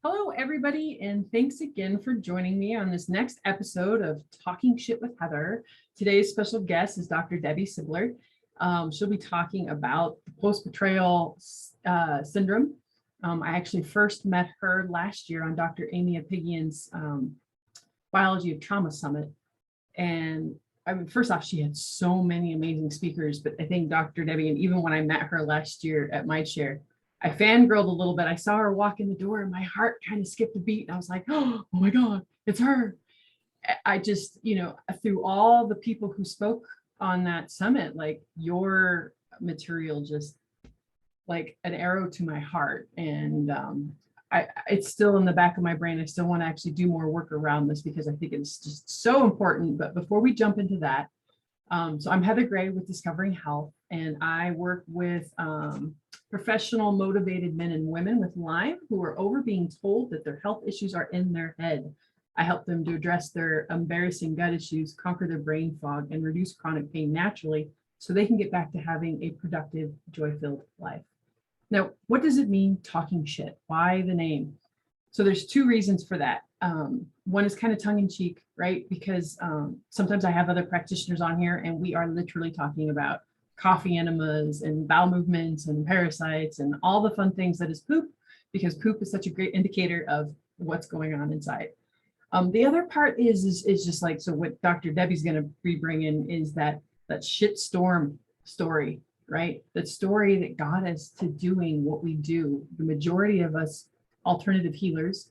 Hello, everybody, and thanks again for joining me on this next episode of Talking Shit with Heather. Today's special guest is Dr. Debbie Sibler. She'll be talking about the Post Betrayal Syndrome. I actually first met her last year on Dr. Amy Apigian's Biology of Trauma Summit. And I mean, first off, she had so many amazing speakers, but I think Dr. Debbie, and even when I met her last year at MindShare, I fangirled a little bit. I saw her walk in the door and my heart kind of skipped a beat. And I was like, oh my God, it's her. I just, through all the people who spoke on that summit, like your material, just like an arrow to my heart. And it's still in the back of my brain. I still want to actually do more work around this because I think it's just so important. But before we jump into that, so I'm Heather Gray with Discovering Health, and I work with professional, motivated men and women with Lyme who are over being told that their health issues are in their head. I help them to address their embarrassing gut issues, conquer their brain fog, and reduce chronic pain naturally so they can get back to having a productive, joy-filled life. Now, what does it mean talking shit? Why the name? So there's two reasons for that. One is kind of tongue-in-cheek, right? Because sometimes I have other practitioners on here and we are literally talking about coffee enemas and bowel movements and parasites and all the fun things that is poop, because poop is such a great indicator of what's going on inside. The other part is just like, so what Dr. Debbie's going to be bringing is that shit storm story, right? That story that got us to doing what we do. The majority of us alternative healers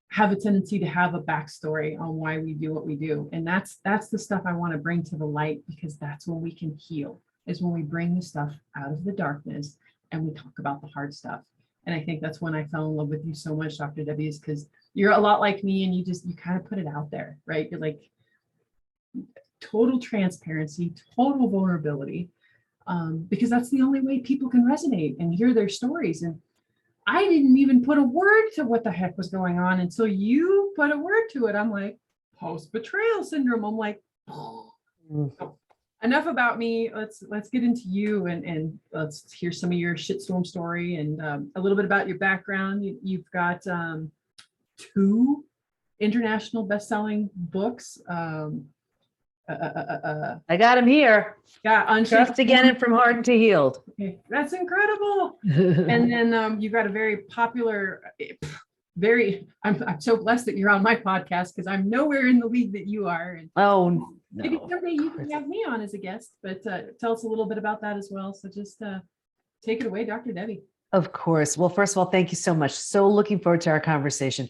have a tendency to have a backstory on why we do what we do. And that's the stuff I want to bring to the light, because that's when we can heal, is when we bring the stuff out of the darkness and we talk about the hard stuff. And I think that's when I fell in love with you so much, Dr. Debbie, is because you're a lot like me and you kind of put it out there, right? You're like total transparency, total vulnerability, because that's the only way people can resonate and hear their stories. And I didn't even put a word to what the heck was going on until you put a word to it. I'm like, post-betrayal syndrome. I'm like, oh. So enough about me. Let's get into you and let's hear some of your shitstorm story and a little bit about your background. You've got 2 international best-selling books. I got him here. Yeah, Unshakable. Trust Again and From Hardened to Healed. Okay, that's incredible. And then you've got a very popular, I'm so blessed that you're on my podcast because I'm nowhere in the league that you are. And no. Maybe someday you can have me on as a guest, but tell us a little bit about that as well. So just take it away, Dr. Debbie. Of course. Well, first of all, thank you so much. So looking forward to our conversation.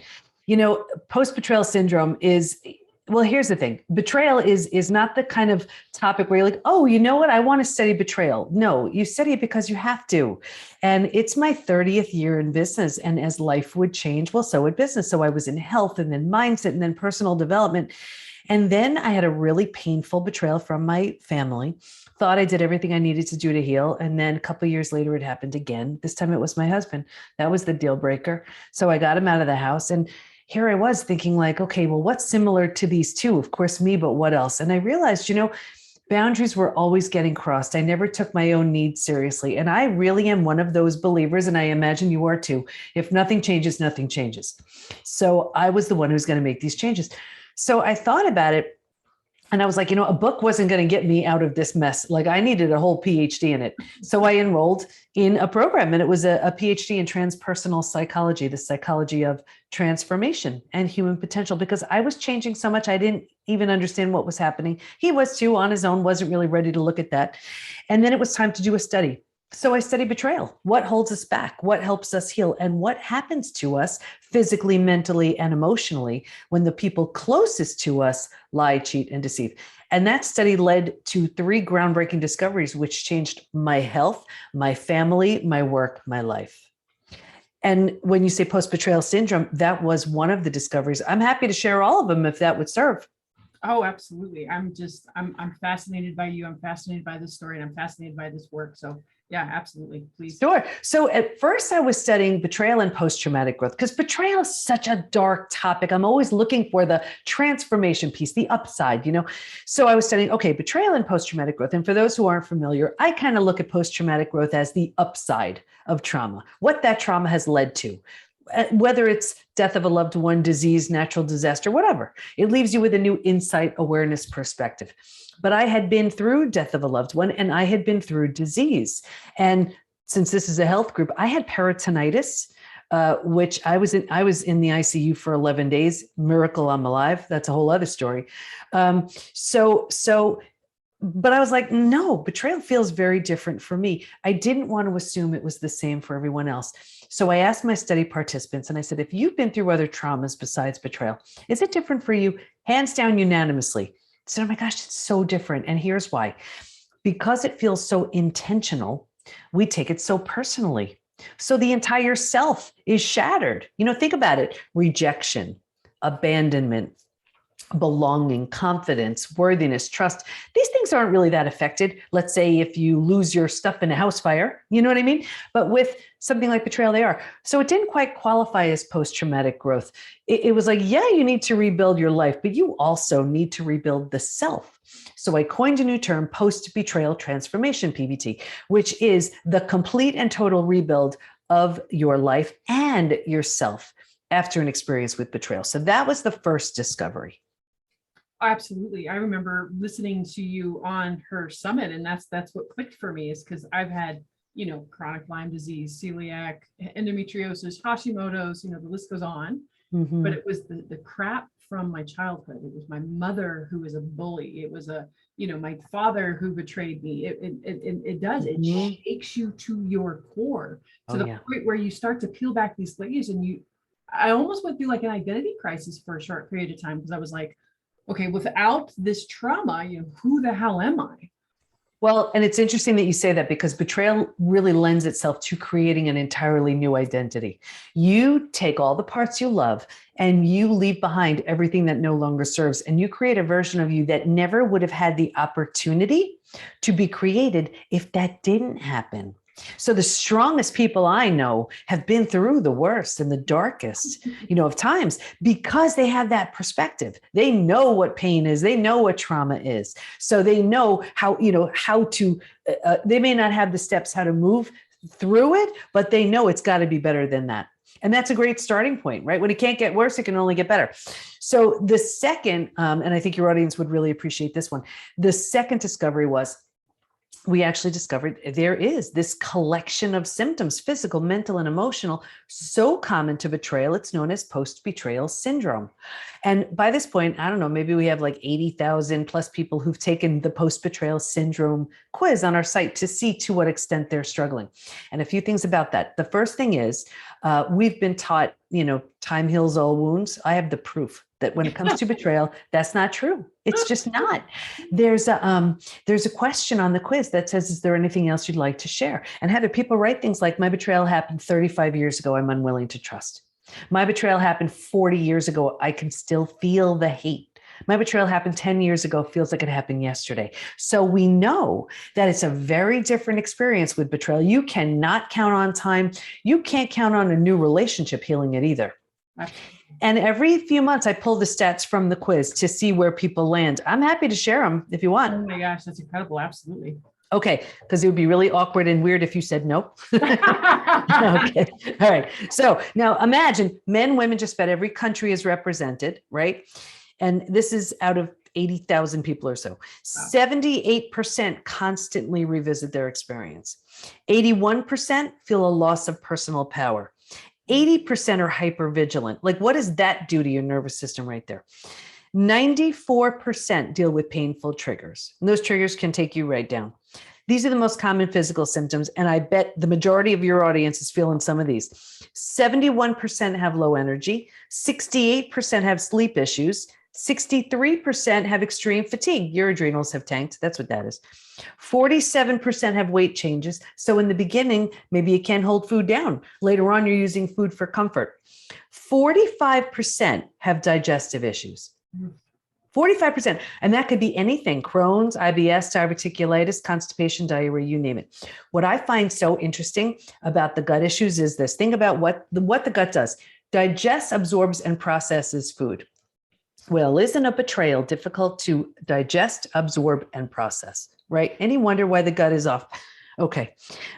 Post-betrayal syndrome is, well, here's the thing. Betrayal is not the kind of topic where you're like, oh, you know what? I want to study betrayal. No, you study it because you have to. And it's my 30th year in business. And as life would change, well, so would business. So I was in health and then mindset and then personal development. And then I had a really painful betrayal from my family. Thought I did everything I needed to do to heal. And then a couple of years later, it happened again. This time it was my husband. That was the deal breaker. So I got him out of the house. And here I was thinking like, okay, well, what's similar to these two? Of course, me, but what else? And I realized, boundaries were always getting crossed. I never took my own needs seriously. And I really am one of those believers, and I imagine you are too. If nothing changes, nothing changes. So I was the one who was going to make these changes. So I thought about it and I was like, a book wasn't going to get me out of this mess. Like I needed a whole PhD in it. So I enrolled in a program, and it was a PhD in transpersonal psychology, the psychology of transformation and human potential, because I was changing so much. I didn't even understand what was happening. He was too, on his own, wasn't really ready to look at that. And then it was time to do a study. So I study betrayal. What holds us back? What helps us heal? And what happens to us physically, mentally, and emotionally when the people closest to us lie, cheat, and deceive? And that study led to 3 groundbreaking discoveries, which changed my health, my family, my work, my life. And when you say post-betrayal syndrome, that was one of the discoveries. I'm happy to share all of them if that would serve. Oh, absolutely. I'm fascinated by you. I'm fascinated by this story, and I'm fascinated by this work. So yeah, absolutely. Please. Sure. So at first I was studying betrayal and post-traumatic growth, because betrayal is such a dark topic. I'm always looking for the transformation piece, the upside, So I was studying, okay, betrayal and post-traumatic growth. And for those who aren't familiar, I kind of look at post-traumatic growth as the upside of trauma, what that trauma has led to. whether it's death of a loved one, disease, natural disaster, whatever. It leaves you with a new insight, awareness, perspective. But I had been through death of a loved one, and I had been through disease. And since this is a health group, I had peritonitis, which I was in the ICU for 11 days. Miracle I'm alive. That's a whole other story. But I was like, no, betrayal feels very different for me. I didn't want to assume it was the same for everyone else. So I asked my study participants, and I said, if you've been through other traumas besides betrayal, is it different for you? Hands down, unanimously. I said, oh my gosh, it's so different. And here's why. Because it feels so intentional, we take it so personally. So the entire self is shattered. Think about it. Rejection, abandonment, belonging, confidence, worthiness, trust. These things aren't really that affected. Let's say if you lose your stuff in a house fire, you know what I mean? But with something like betrayal, they are. So it didn't quite qualify as post-traumatic growth. It was like, yeah, you need to rebuild your life, but you also need to rebuild the self. So I coined a new term, Post-Betrayal Transformation, PBT, which is the complete and total rebuild of your life and yourself after an experience with betrayal. So that was the first discovery. Absolutely. I remember listening to you on her summit, and that's what clicked for me, is because I've had, chronic Lyme disease, celiac, endometriosis, Hashimoto's, the list goes on. Mm-hmm. But it was the crap from my childhood. It was my mother who was a bully. It was my father who betrayed me. It shakes you to your core, to the point where you start to peel back these layers, and I almost went through like an identity crisis for a short period of time, because I was like, okay, without this trauma, who the hell am I? Well, and it's interesting that you say that, because betrayal really lends itself to creating an entirely new identity. You take all the parts you love and you leave behind everything that no longer serves, and you create a version of you that never would have had the opportunity to be created if that didn't happen. So the strongest people I know have been through the worst and the darkest, of times, because they have that perspective. They know what pain is. They know what trauma is. So they know how to, they may not have the steps how to move through it, but they know it's got to be better than that. And that's a great starting point, right? When it can't get worse, it can only get better. So the second, and I think your audience would really appreciate this one. The second discovery was, we actually discovered there is this collection of symptoms, physical, mental, and emotional, so common to betrayal. It's known as post-betrayal syndrome. And by this point, I don't know, maybe we have like 80,000 plus people who've taken the post-betrayal syndrome quiz on our site to see to what extent they're struggling. And a few things about that. The first thing is, we've been taught, time heals all wounds. I have the proof that when it comes to betrayal, that's not true. It's just not. There's a question on the quiz that says, is there anything else you'd like to share? And Heather, people write things like, my betrayal happened 35 years ago. I'm unwilling to trust. My betrayal happened 40 years ago. I can still feel the hate. My betrayal happened 10 years ago. Feels like it happened yesterday. So we know that it's a very different experience with betrayal. You cannot count on time. You can't count on a new relationship healing it either. And every few months, I pull the stats from the quiz to see where people land. I'm happy to share them if you want. Oh my gosh, that's incredible. Absolutely. Okay, because it would be really awkward and weird if you said no. Okay, all right. So now imagine men, women, just about every country is represented, right? And this is out of 80,000 people or so. 78% constantly revisit their experience. 81% feel a loss of personal power. 80% are hypervigilant. Like, what does that do to your nervous system right there? 94% deal with painful triggers. And those triggers can take you right down. These are the most common physical symptoms. And I bet the majority of your audience is feeling some of these. 71% have low energy. 68% have sleep issues. 63% have extreme fatigue. Your adrenals have tanked. That's what that is. 47% have weight changes. So in the beginning, maybe you can't hold food down. Later on, you're using food for comfort. 45% have digestive issues. 45%. And that could be anything: Crohn's, IBS, diverticulitis, constipation, diarrhea, you name it. What I find so interesting about the gut issues is this. Think about what the gut does. Digests, absorbs, and processes food. Well, isn't a betrayal difficult to digest, absorb, and process, right? Any wonder why the gut is off? Okay.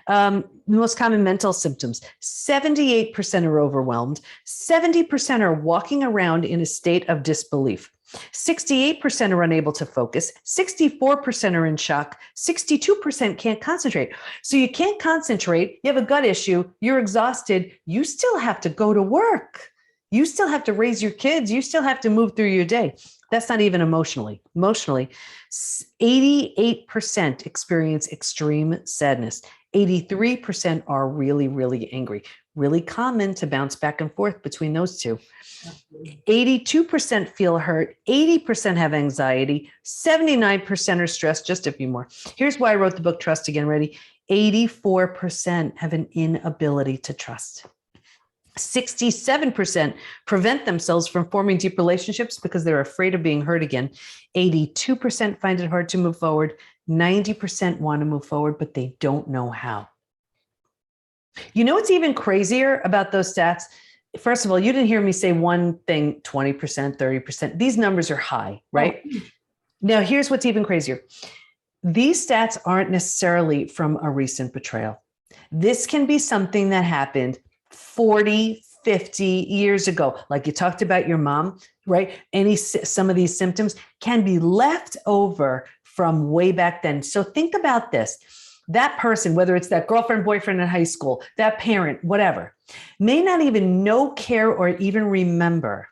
The most common mental symptoms, 78% are overwhelmed. 70% are walking around in a state of disbelief. 68% are unable to focus. 64% are in shock. 62% can't concentrate. So you can't concentrate. You have a gut issue. You're exhausted. You still have to go to work. You still have to raise your kids. You still have to move through your day. That's not even emotionally. Emotionally, 88% experience extreme sadness. 83% are really, really angry. Really common to bounce back and forth between those two. 82% feel hurt. 80% have anxiety. 79% are stressed. Just a few more. Here's why I wrote the book, Trust Again. Ready? 84% have an inability to trust. 67% prevent themselves from forming deep relationships because they're afraid of being hurt again. 82% find it hard to move forward. 90% want to move forward, but they don't know how. You know what's even crazier about those stats? First of all, you didn't hear me say one thing, 20%, 30%. These numbers are high, right? Oh. Now, here's what's even crazier. These stats aren't necessarily from a recent betrayal. This can be something that happened 40, 50 years ago. Like you talked about your mom, right? Some of these symptoms can be left over from way back then. So think about this. That person, whether it's that girlfriend, boyfriend in high school, that parent, whatever, may not even know, care, or even remember.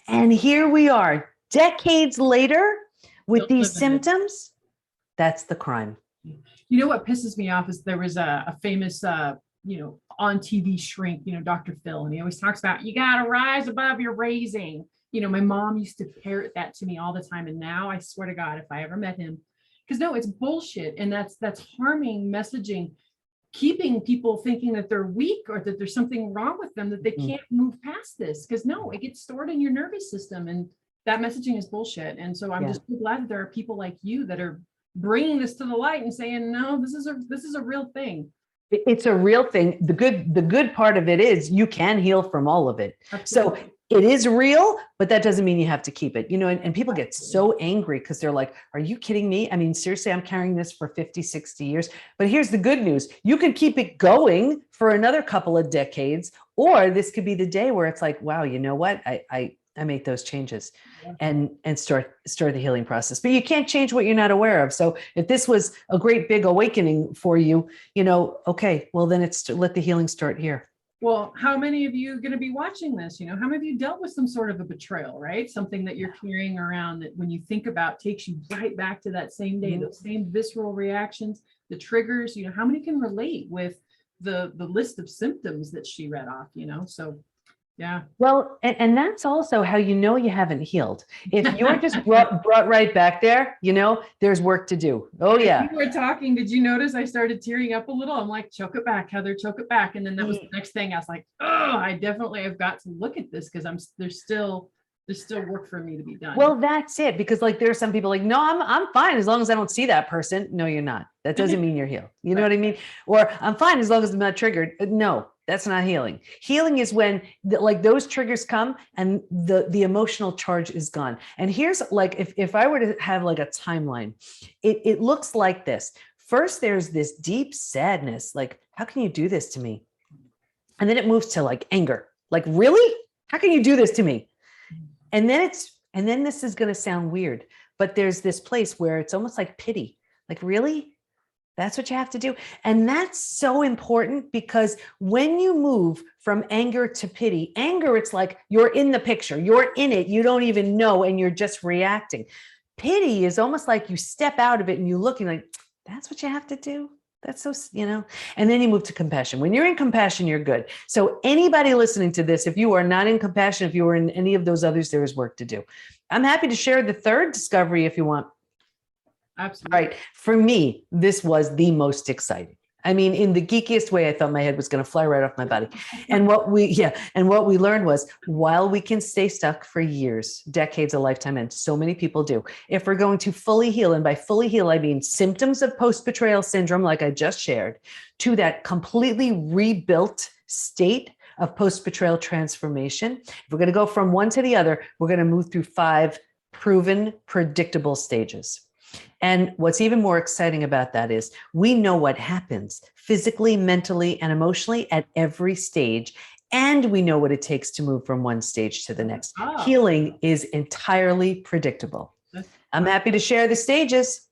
And here we are, decades later, with these symptoms. That's the crime. You know what pisses me off is there was a famous, on TV shrink, Dr. Phil, and he always talks about, you got to rise above your raising. My mom used to parrot that to me all the time. And now I swear to God, if I ever met him, because no, it's bullshit. And that's harming messaging, keeping people thinking that they're weak or that there's something wrong with them, that they can't move past this. Because no, it gets stored in your nervous system. And that messaging is bullshit. And so I'm just so glad that there are people like you that are bringing this to the light and saying, no, this is a real thing. It's a real thing. The good part of it is you can heal from all of it. Absolutely. So it is real, but that doesn't mean you have to keep it, and people get so angry because they're like, are you kidding me? I mean, seriously, I'm carrying this for 50, 60 years. But here's the good news. You can keep it going for another couple of decades, or this could be the day where it's like, wow, you know what? I make those changes and start the healing process. But you can't change what you're not aware of. So if this was a great big awakening for you, okay, well then let the healing start here. Well, how many of you are going to be watching this? How many of you dealt with some sort of a betrayal, right? Something that you're carrying around that when you think about takes you right back to that same day, those same visceral reactions, the triggers, how many can relate with the list of symptoms that she read off, So yeah. Well, and that's also how you haven't healed. If you're just brought right back there, there's work to do. Oh yeah. When we were talking, did you notice I started tearing up a little? I'm like, choke it back, Heather, choke it back. And then that was the next thing. I was like, oh, I definitely have got to look at this because there's still work for me to be done. Well, that's it. Because there are some people like, no, I'm fine as long as I don't see that person. No, you're not. That doesn't mean you're healed. You know what I mean? Or I'm fine as long as I'm not triggered. No. That's not healing. Healing is when those triggers come and the emotional charge is gone. And here's if I were to have a timeline, it looks like this. First, there's this deep sadness. Like, how can you do this to me? And then it moves to anger. Like, really? How can you do this to me? And then this is going to sound weird, but there's this place where it's almost like pity. Like, really? That's what you have to do. And that's so important because when you move from anger to pity, anger, it's like you're in the picture, you're in it, you don't even know, and you're just reacting. Pity is almost like you step out of it and you look and like, that's what you have to do. That's so, and then you move to compassion. When you're in compassion, you're good. So anybody listening to this, if you are not in compassion, if you are in any of those others, there is work to do. I'm happy to share the third discovery if you want. Absolutely. All right. For me, this was the most exciting. I mean, in the geekiest way, I thought my head was going to fly right off my body. And what we learned was while we can stay stuck for years, decades, a lifetime, and so many people do, if we're going to fully heal, and by fully heal, I mean symptoms of post-betrayal syndrome, like I just shared, to that completely rebuilt state of post-betrayal transformation. If we're going to go from one to the other, we're going to move through 5 proven, predictable stages. And what's even more exciting about that is we know what happens physically, mentally, and emotionally at every stage. And we know what it takes to move from one stage to the next. Oh. Healing is entirely predictable. I'm happy to share the stages.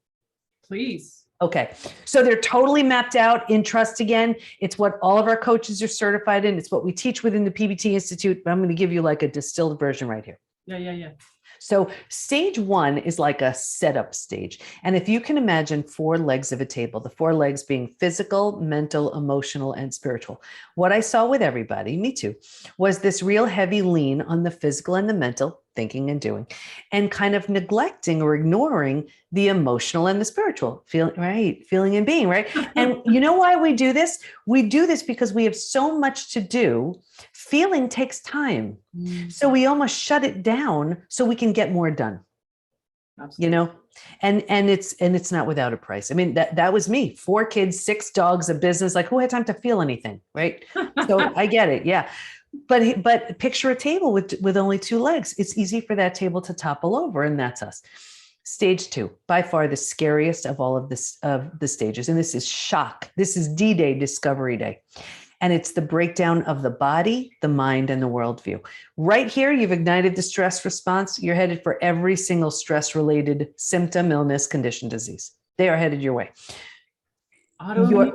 Please. Okay. So they're totally mapped out in Trust Again. It's what all of our coaches are certified in. It's what we teach within the PBT Institute, but I'm going to give you like a distilled version right here. Yeah. So stage 1 is like a setup stage. And if you can imagine 4 legs of a table, the 4 legs being physical, mental, emotional, and spiritual. What I saw with everybody, me too, was this real heavy lean on the physical and the mental, thinking and doing, and kind of neglecting or ignoring the emotional and the spiritual, feeling and being, right? And you know why we do this? We do this because we have so much to do. Feeling takes time. So we almost shut it down so we can get more done. Absolutely. You know, and it's not without a price. I mean, that was me, 4 kids, 6 dogs, a business, like who had time to feel anything, right? So I get it. Yeah. But picture a table with only 2 legs. It's easy for that table to topple over, and that's us. Stage 2, by far the scariest of all of the stages. And this is shock. This is D-Day, Discovery Day. And it's the breakdown of the body, the mind, and the worldview. Right here, you've ignited the stress response. You're headed for every single stress-related symptom, illness, condition, disease. They are headed your way. Autoimmune.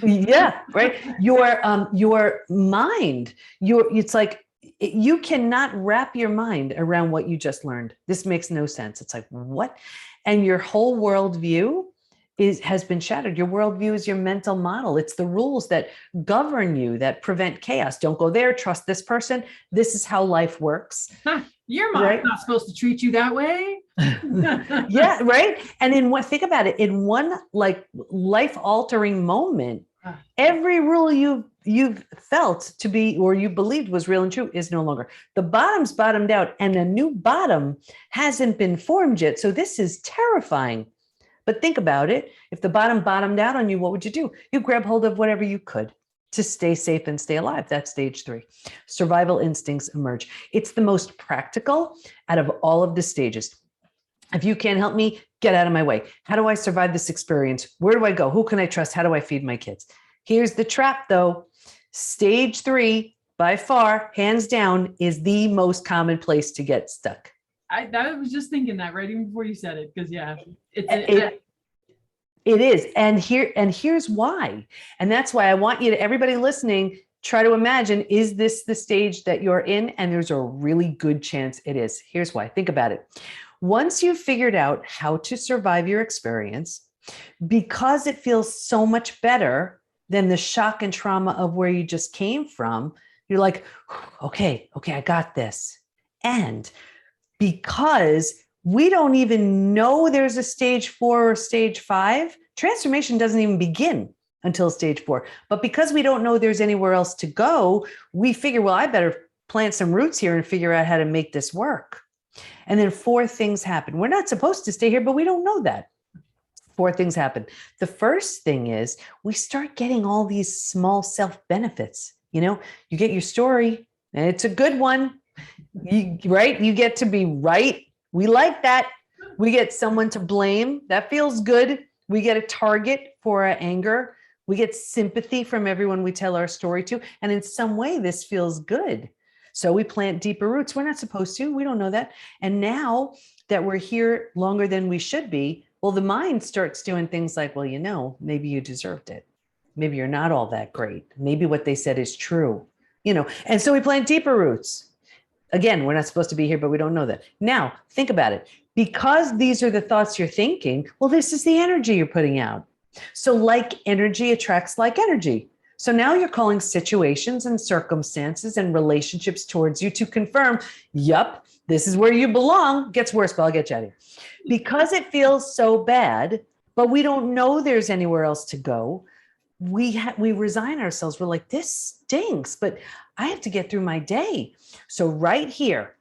Yeah, right. Your mind, it's like you cannot wrap your mind around what you just learned. This makes no sense. It's like, what? And your whole worldview has been shattered. Your worldview is your mental model. It's the rules that govern you, that prevent chaos. Don't go there. Trust this person. This is how life works. Your mom's not supposed to treat you that way. Yeah, right. And think about it. In one like life-altering moment, every rule you've felt to be or you believed was real and true is no longer. The bottom's bottomed out, and a new bottom hasn't been formed yet. So this is terrifying. But think about it. If the bottom bottomed out on you, what would you do? You grab hold of whatever you could to stay safe and stay alive. That's stage 3. Survival instincts emerge. It's the most practical out of all of the stages. If you can't help me, get out of my way. How do I survive this experience? Where do I go? Who can I trust? How do I feed my kids? Here's the trap though. Stage 3, by far, hands down, is the most common place to get stuck. I was just thinking that right even before you said it, because it is. And here's why. And that's why I want you to, everybody listening, try to imagine, is this the stage that you're in? And there's a really good chance it is. Here's why. Think about it. Once you've figured out how to survive your experience, because it feels so much better than the shock and trauma of where you just came from, you're like, okay, I got this. And because we don't even know there's a stage 4 or stage 5, transformation doesn't even begin until stage 4. But because we don't know there's anywhere else to go, we figure, well, I better plant some roots here and figure out how to make this work. And then 4 things happen. We're not supposed to stay here, but we don't know that. 4 things happen. The first thing is we start getting all these small self-benefits. You know, you get your story, and it's a good one. You get to be right. We like that. We get someone to blame. That feels good. We get a target for our anger. We get sympathy from everyone we tell our story to. And in some way, this feels good. So we plant deeper roots. We're not supposed to. We don't know that. And now that we're here longer than we should be, well, the mind starts doing things like, well, you know, maybe you deserved it. Maybe you're not all that great. Maybe what they said is true. You know, and so we plant deeper roots. Again, we're not supposed to be here, but we don't know that. Now, think about it. Because these are the thoughts you're thinking, well, this is the energy you're putting out. So like energy attracts like energy. So now you're calling situations and circumstances and relationships towards you to confirm, yup, this is where you belong. Gets worse, but I'll get you out of here. Because it feels so bad, but we don't know there's anywhere else to go, we resign ourselves. We're like, this stinks, but I have to get through my day. So right here,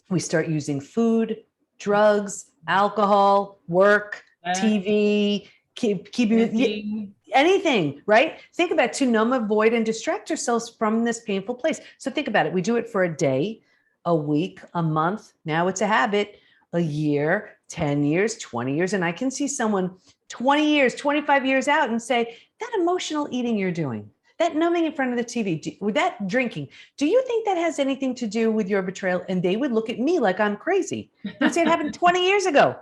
we start using food, drugs, alcohol, work, TV, keeping anything, right? Think about it, to numb, avoid, and distract ourselves from this painful place. So think about it. We do it for a day, a week, a month. Now it's a habit, a year, 10 years, 20 years, and I can see someone 20 years, 25 years out and say, that emotional eating you're doing, that numbing in front of the TV, with that drinking, do you think that has anything to do with your betrayal? And they would look at me like I'm crazy. They'd say it happened 20 years ago.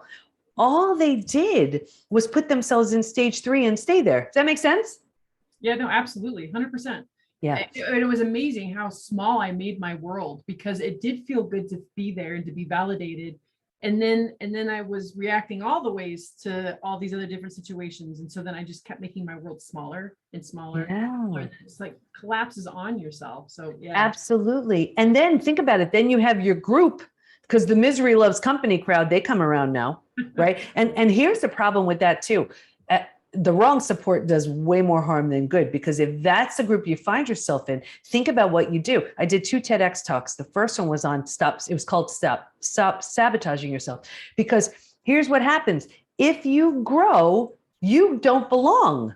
All they did was put themselves in stage 3 and stay there. Does that make sense? Yeah, no, absolutely. 100%. Yeah. It was amazing how small I made my world, because it did feel good to be there and to be validated. And then I was reacting all the ways to all these other different situations. And so then I just kept making my world smaller and smaller. Yeah. It's like collapses on yourself. So yeah. Absolutely. And then think about it. Then you have your group, because the misery loves company crowd, they come around now, right? And here's the problem with that too. The wrong support does way more harm than good, because if that's the group you find yourself in, think about what you do. I did 2 TEDx talks. The first one was on it was called Stop Sabotaging Yourself. Because here's what happens. If you grow, you don't belong,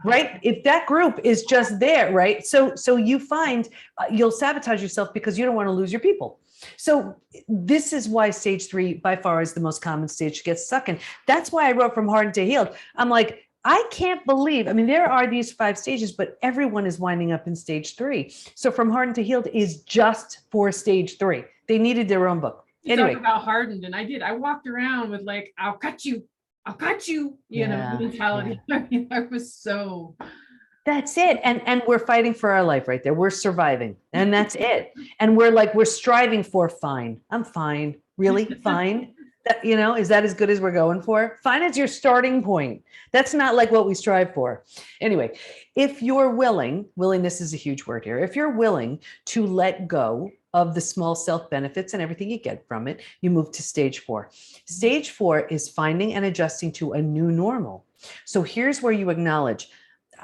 right? If that group is just there, right? So you find you'll sabotage yourself because you don't want to lose your people. So this is why stage 3 by far is the most common stage to get stuck in. That's why I wrote From Hardened to Healed. I'm like, I can't believe, I mean, there are these 5 stages, but everyone is winding up in stage 3. So From Hardened to Healed is just for stage 3. They needed their own book. Anyway. Talk about hardened, and I walked around with like, I'll cut you, you know, mentality. Yeah. I mean, I was so. That's it. And we're fighting for our life right there. We're surviving, and that's it. And we're striving for fine. I'm fine. Really? Fine. That, you know, is that as good as we're going for? Fine is your starting point. That's not like what we strive for. Anyway, if you're willingness is a huge word here. If you're willing to let go of the small self benefits and everything you get from it, you move to stage 4. Stage 4 is finding and adjusting to a new normal. So here's where you acknowledge,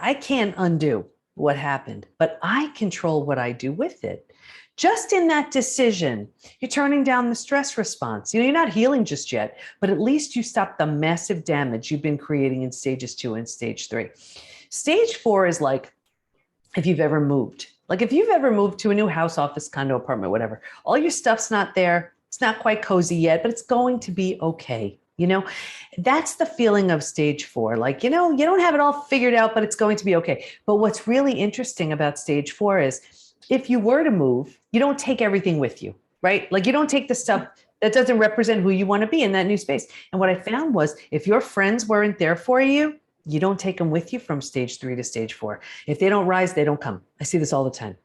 I can't undo what happened, but I control what I do with it. Just in that decision, you're turning down the stress response. You know, you're not healing just yet, but at least you stop the massive damage you've been creating in stages 2 and stage 3. Stage 4 is like, if you've ever moved, to a new house, office, condo, apartment, whatever, all your stuff's not there. It's not quite cozy yet, but it's going to be okay. You know, that's the feeling of stage 4. Like, you know, you don't have it all figured out, but it's going to be okay. But what's really interesting about stage 4 is if you were to move, you don't take everything with you, right? Like you don't take the stuff that doesn't represent who you want to be in that new space. And what I found was if your friends weren't there for you, you don't take them with you from stage 3 to stage 4. If they don't rise, they don't come. I see this all the time.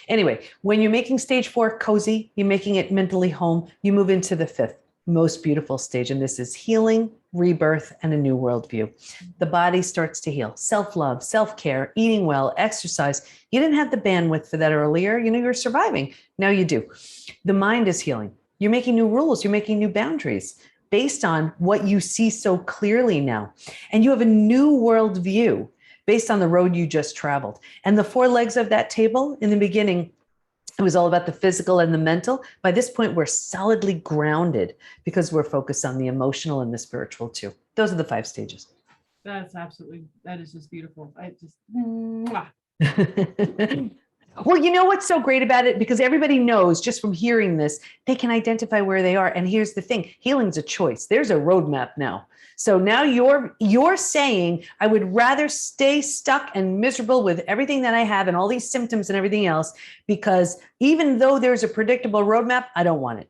Anyway, when you're making stage 4 cozy, you're making it mentally home, you move into the 5th. Most beautiful stage. And this is healing, rebirth, and a new worldview. The body starts to heal. Self-love, self-care, eating well, exercise. You didn't have the bandwidth for that earlier. You know, you're surviving. Now you do. The mind is healing. You're making new rules. You're making new boundaries based on what you see so clearly now. And you have a new worldview based on the road you just traveled. And the 4 legs of that table in the beginning, it was all about the physical and the mental. By this point, we're solidly grounded because we're focused on the emotional and the spiritual too. Those are the 5 stages. That is just beautiful. I just, mwah. Well, you know what's so great about it? Because everybody knows just from hearing this, they can identify where they are. And here's the thing, healing's a choice. There's a roadmap now. So now you're saying, I would rather stay stuck and miserable with everything that I have and all these symptoms and everything else, because even though there's a predictable roadmap, I don't want it.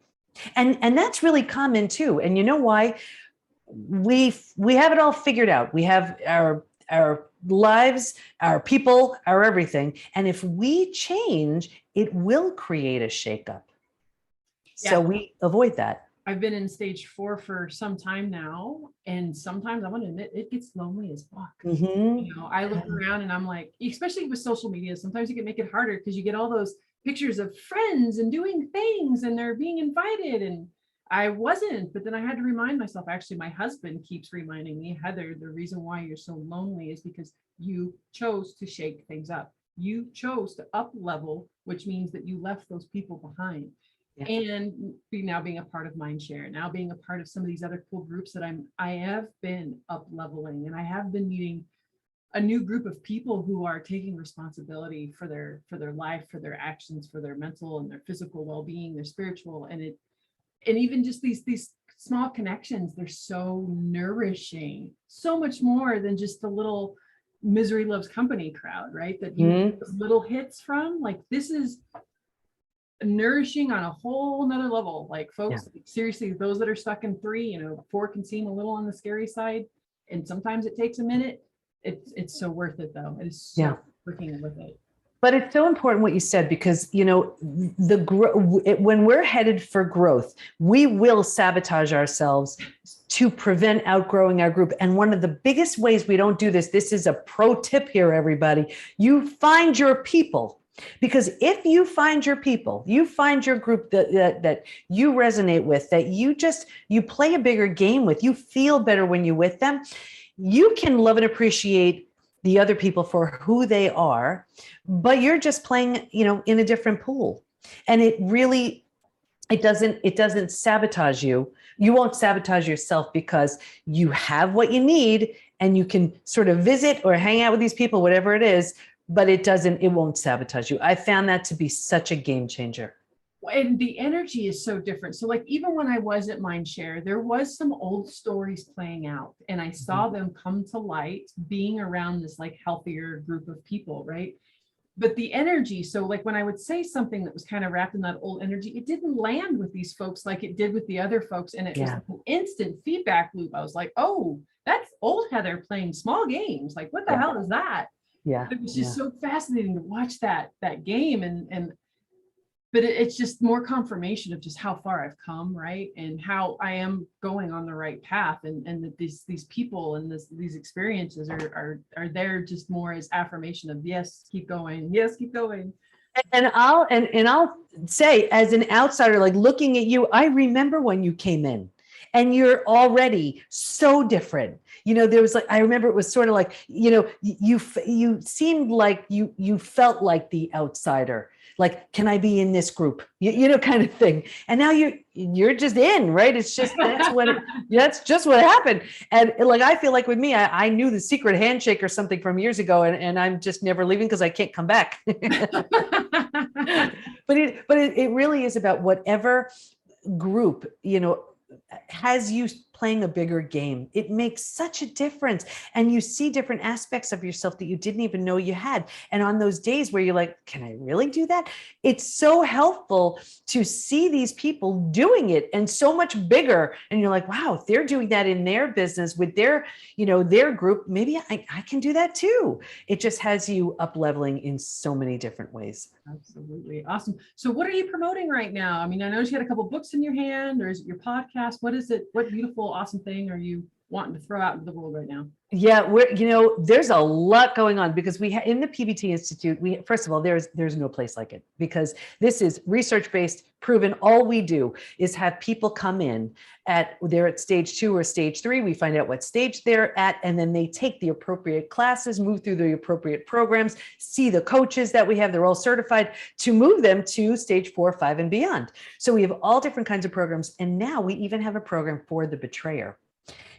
And that's really common too. And you know why? We have it all figured out. We have our lives, our people, our everything. And if we change, it will create a shakeup. Yeah. So we avoid that. I've been in stage 4 for some time now. And sometimes I want to admit it gets lonely as fuck. Mm-hmm. You know, I look around and I'm like, especially with social media, sometimes you can make it harder because you get all those pictures of friends and doing things and they're being invited. And I wasn't, but then I had to remind myself, actually, my husband keeps reminding me, Heather, the reason why you're so lonely is because you chose to shake things up. You chose to up level, which means that you left those people behind. Yeah. And now being a part of Mindshare, now being a part of some of these other cool groups that I have been up leveling, and I have been meeting a new group of people who are taking responsibility for their life, for their actions, for their mental and their physical well-being, their spiritual, and even just these small connections, they're so nourishing, so much more than just the little misery loves company crowd, right? That you get those little hits from. Like, this is nourishing on a whole nother level. Like, folks, seriously, those that are stuck in 3, you know, 4 can seem a little on the scary side, and sometimes it takes a minute. It's so worth it, though. It is so freaking worth it. But it's so important what you said, because, you know, when we're headed for growth, we will sabotage ourselves to prevent outgrowing our group. And one of the biggest ways we don't do this is a pro tip here, everybody. You find your people. Because if you find your people, you find your group that you resonate with, that you play a bigger game with, you feel better when you're with them, you can love and appreciate the other people for who they are, but you're just playing, you know, in a different pool. And it doesn't sabotage you. You won't sabotage yourself, because you have what you need and you can sort of visit or hang out with these people, whatever it is, but it won't sabotage you. I found that to be such a game changer. And the energy is so different. So like, even when I was at Mindshare, there was some old stories playing out, and I saw them come to light being around this like healthier group of people, right? But the energy, so like when I would say something that was kind of wrapped in that old energy, it didn't land with these folks like it did with the other folks. And it was like an instant feedback loop. I was like, oh, that's old Heather playing small games. Like, what the hell is that? Yeah. It was just so fascinating to watch that game. But it's just more confirmation of just how far I've come, right? And how I am going on the right path, and that these people and these experiences are there just more as affirmation of, yes, keep going. Yes, keep going. And I'll say, as an outsider, like looking at you, I remember when you came in and you're already so different. You know, there was like, I remember it was sort of like, you know, you seemed like you felt like the outsider. Like, can I be in this group? You know, kind of thing. And now you're just in, right? It's just, that's just what happened. And like, I feel like with me, I knew the secret handshake or something from years ago, and I'm just never leaving because I can't come back. But it really is about whatever group, you know, has you playing a bigger game. It makes such a difference. And you see different aspects of yourself that you didn't even know you had. And on those days where you're like, can I really do that? It's so helpful to see these people doing it, and so much bigger. And you're like, wow, if they're doing that in their business with their, you know, their group, maybe I can do that too. It just has you up leveling in so many different ways. Absolutely. Awesome. So what are you promoting right now? I mean, I noticed you had a couple books in your hand, or is it your podcast? What is it? What beautiful, awesome thing are you wanting to throw out into the world right now? Yeah, there's a lot going on, because in the PBT Institute, first of all, there's no place like it, because this is research-based, proven. All we do is have people come in they're at stage 2 or stage 3. We find out what stage they're at, and then they take the appropriate classes, move through the appropriate programs, see the coaches that we have. They're all certified to move them to stage 4, 5, and beyond. So we have all different kinds of programs. And now we even have a program for the betrayer.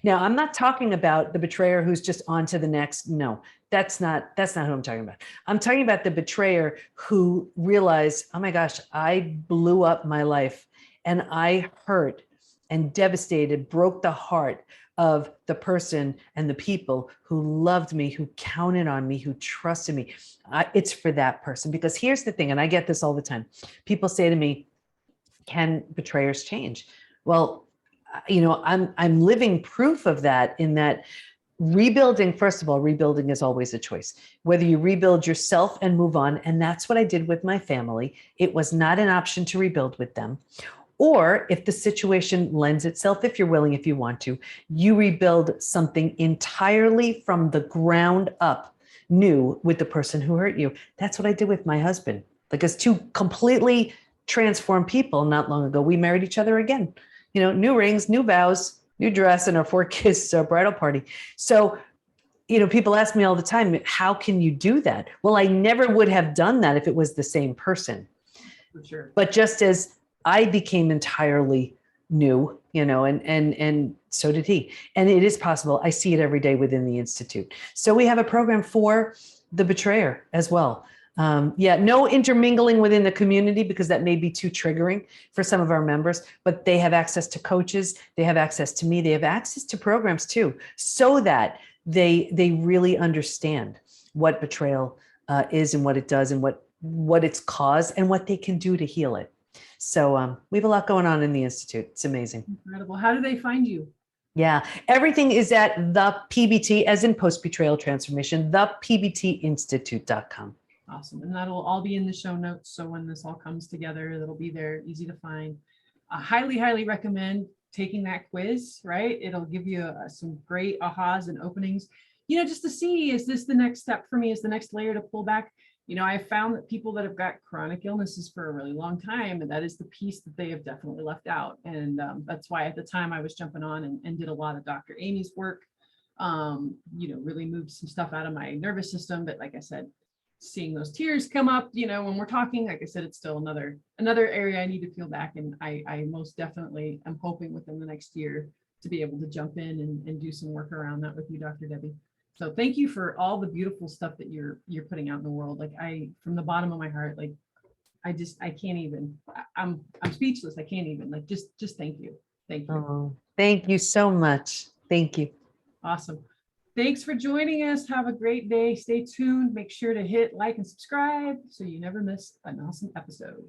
Now, I'm not talking about the betrayer who's just on to the next. No, that's not who I'm talking about. I'm talking about the betrayer who realized, oh my gosh, I blew up my life, and I hurt and devastated, broke the heart of the person and the people who loved me, who counted on me, who trusted me. It's for that person. Because here's the thing, and I get this all the time. People say to me, can betrayers change? Well, you know, I'm living proof of that, in that rebuilding, first of all, rebuilding is always a choice. Whether you rebuild yourself and move on, and that's what I did with my family. It was not an option to rebuild with them. Or if the situation lends itself, if you're willing, if you want to, you rebuild something entirely from the ground up, new, with the person who hurt you. That's what I did with my husband. Like, as two completely transformed people not long ago, we married each other again. You know, new rings, new vows, new dress, and our 4 kids bridal party. So, you know, people ask me all the time, how can you do that? Well, I never would have done that if it was the same person. For sure. But just as I became entirely new, you know, and so did he. And it is possible. I see it every day within the Institute. So we have a program for the betrayer as well. Yeah, no intermingling within the community because that may be too triggering for some of our members, but they have access to coaches, they have access to me, they have access to programs too, so that they really understand what betrayal is and what it does and what its cause and what they can do to heal it. So we have a lot going on in the Institute. It's amazing. Incredible. How do they find you? Yeah, everything is at the PBT, as in Post Betrayal Transformation, thepbtinstitute.com. Awesome. And that'll all be in the show notes. So when this all comes together, that'll be there, easy to find. I highly, highly recommend taking that quiz, right? It'll give you some great ahas and openings, just to see, is this the next step for me? Is the next layer to pull back? I found that people that have got chronic illnesses for a really long time, and that is the piece that they have definitely left out. And that's why at the time I was jumping on and did a lot of Dr. Amy's work, really moved some stuff out of my nervous system. But like I said, seeing those tears come up, when we're talking, like I said, it's still another area I need to peel back. And I most definitely am hoping within the next year to be able to jump in and do some work around that with you, Dr. Debbie. So thank you for all the beautiful stuff that you're putting out in the world. Like from the bottom of my heart, like I can't even, I'm speechless. I can't even, like, just thank you. Thank you. Oh, thank you so much. Thank you. Awesome. Thanks for joining us. Have a great day. Stay tuned. Make sure to hit like and subscribe so you never miss an awesome episode.